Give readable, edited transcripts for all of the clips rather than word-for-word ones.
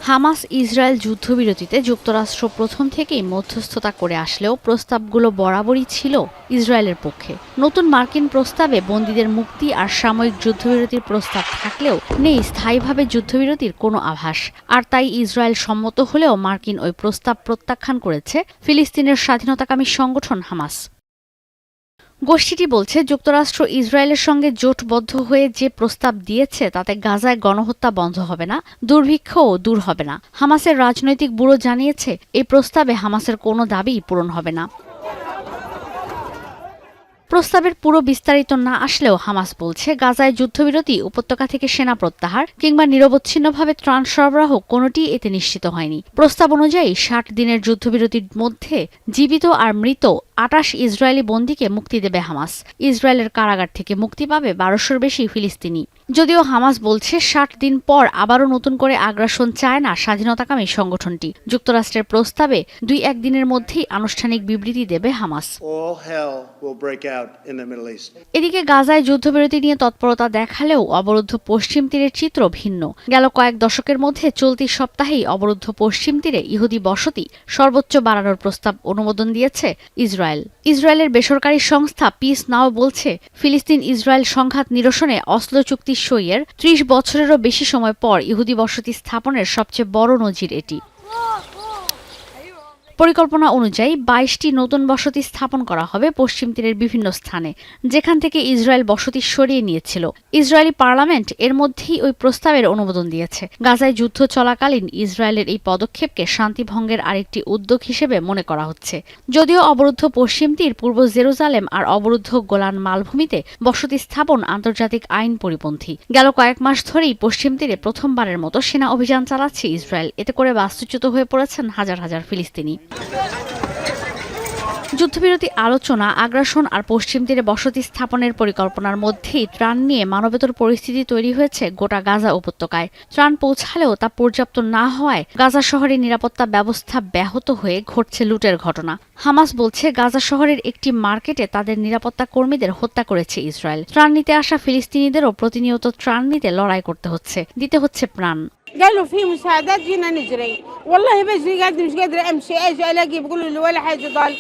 Hamas Israel যুদ্ধবিরতিতে যুক্তরাষ্ট্র প্রথম থেকেই মধ্যস্থতা করে আসলেও প্রস্তাবগুলো বরাবরই ছিল ইসরায়েলের পক্ষে। নতুন মার্কিন প্রস্তাবে বন্দীদের মুক্তি আর সাময়িক যুদ্ধবিরতির প্রস্তাব থাকলেও নেই স্থায়ীভাবে যুদ্ধবিরতির কোনো আভাস। আর তাই ইসরায়েল সম্মত হলেও মার্কিন ওই প্রস্তাব প্রত্যাখ্যান করেছে ফিলিস্তিনের স্বাধীনতাকামী সংগঠন হামাস। গোষ্ঠীটি বলছে, যুক্তরাষ্ট্র ইসরায়েলের সঙ্গে জোটবদ্ধ হয়ে যে প্রস্তাব দিয়েছে তাতে গাজায় গণহত্যা বন্ধ হবে না, দুর্ভিক্ষও দূর হবে না। হামাসের রাজনৈতিক ব্যুরো জানিয়েছে, এই প্রস্তাবে হামাসের কোনো দাবিই পূরণ হবে না। প্রস্তাবের পুরো বিস্তারিত না আসলেও হামাস বলছে, গাজায় যুদ্ধবিরতি, উপত্যকা থেকে সেনা প্রত্যাহার কিংবা নিরবচ্ছিন্নভাবে ত্রাণ সরবরাহ কোনোটিই এতে নিশ্চিত হয়নি। প্রস্তাব অনুযায়ী ৬০ দিনের যুদ্ধবিরতির মধ্যে জীবিত আর মৃত ২৮ ইসরায়েলি বন্দীকে মুক্তি দেবে হামাস। ইসরায়েলের কারাগার থেকে মুক্তি পাবে ১২০০-র বেশি ফিলিস্তিনি। যদিও হামাস বলছে ৬০ দিন পর আবারও নতুন করে আগ্রাসন চায় না স্বাধীনতাকামী সংগঠনটি। যুক্তরাষ্ট্রের প্রস্তাবে ২-১ দিনের মধ্যেই আনুষ্ঠানিক বিবৃতি দেবে হামাস। এদিকে গাজায় যুদ্ধবিরতি নিয়ে তৎপরতা দেখালেও অবরুদ্ধ পশ্চিম তীরের চিত্র ভিন্ন। গেল কয়েক দশকের মধ্যে চলতি সপ্তাহেই অবরুদ্ধ পশ্চিম তীরে ইহুদি বসতি সর্বোচ্চ বাড়ানোর প্রস্তাব অনুমোদন দিয়েছে ইসরায়েলের বেসরকারি সংস্থা পিস নাও বলছে, ফিলিস্তিন ইসরায়েল সংঘাত নিরসনে অসলো চুক্তি সইয়ের ৩০ বছরেরও বেশি সময় পর ইহুদি বসতি স্থাপনের সবচেয়ে বড় নজির এটি। পরিকল্পনা অনুযায়ী ২২টি নতুন বসতি স্থাপন করা হবে পশ্চিম তীরের বিভিন্ন স্থানে, যেখান থেকে ইসরায়েল বসতি সরিয়ে নিয়েছিল। ইসরায়েলি পার্লামেন্ট এর মধ্যেই ওই প্রস্তাবের অনুমোদন দিয়েছে। গাজায় যুদ্ধ চলাকালীন ইসরায়েলের এই পদক্ষেপকে শান্তিভঙ্গের আরেকটি উদ্যোগ হিসেবে মনে করা হচ্ছে। যদিও অবরুদ্ধ পশ্চিম তীর, পূর্ব জেরুজালেম আর অবরুদ্ধ গোলান মালভূমিতে বসতি স্থাপন আন্তর্জাতিক আইন পরিপন্থী। গেল কয়েক মাস ধরেই পশ্চিম তীরে প্রথমবারের মতো সেনা অভিযান চালাচ্ছে ইসরায়েল। এতে করে বাস্তুচ্যুত হয়ে পড়েছেন হাজার হাজার ফিলিস্তিনি। যুদ্ধবিরতি আলোচনা, আগ্রাসন আর পশ্চিম তীরে বসতি স্থাপনের পরিকল্পনার মধ্যেই ত্রাণ নিয়ে মানবেতর পরিস্থিতি তৈরি হয়েছে গোটা গাজা উপত্যকায়। ত্রাণ পৌঁছালেও তা পর্যাপ্ত না হওয়ায় গাজা শহরের নিরাপত্তা ব্যবস্থা ব্যাহত হয়ে ঘটছে লুটের ঘটনা। হামাস বলছে, গাজা শহরের একটি মার্কেটে তাদের নিরাপত্তা কর্মীদের হত্যা করেছে ইসরায়েল। ত্রাণ নিতে আসা ফিলিস্তিনিদেরও প্রতিনিয়ত ত্রাণ নিতে লড়াই করতে হচ্ছে, দিতে হচ্ছে প্রাণ। قالوا في مساعدات جينا نجري والله بجري قاعد مش قادره امشي اجي الاقي بيقولوا لي ولا حاجه ضل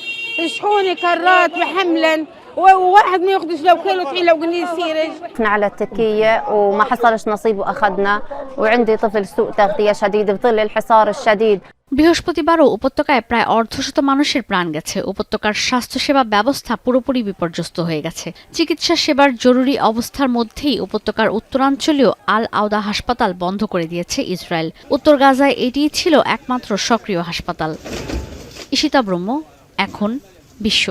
يشحوني كرات بحملا وواحد ما ياخذش لو كيلو طحين لو قلنا يصير احنا على التكيه وما حصلش نصيب واخذنا وعندي طفل سوء تغذيه شديد بظل الحصار الشديد। বৃহস্পতিবারও উপত্যকায় প্রায় অর্ধশত মানুষের প্রাণ গেছে। উপত্যকার স্বাস্থ্যসেবা ব্যবস্থা পুরোপুরি বিপর্যস্ত হয়ে গেছে। চিকিৎসা সেবার জরুরি অবস্থার মধ্যেই উপত্যকার উত্তরাঞ্চলীয় আল আওদা হাসপাতাল বন্ধ করে দিয়েছে ইসরায়েল। উত্তর গাজায় এটিই ছিল একমাত্র সক্রিয় হাসপাতাল। ঈশিতা ব্রহ্ম, এখন বিশ্ব।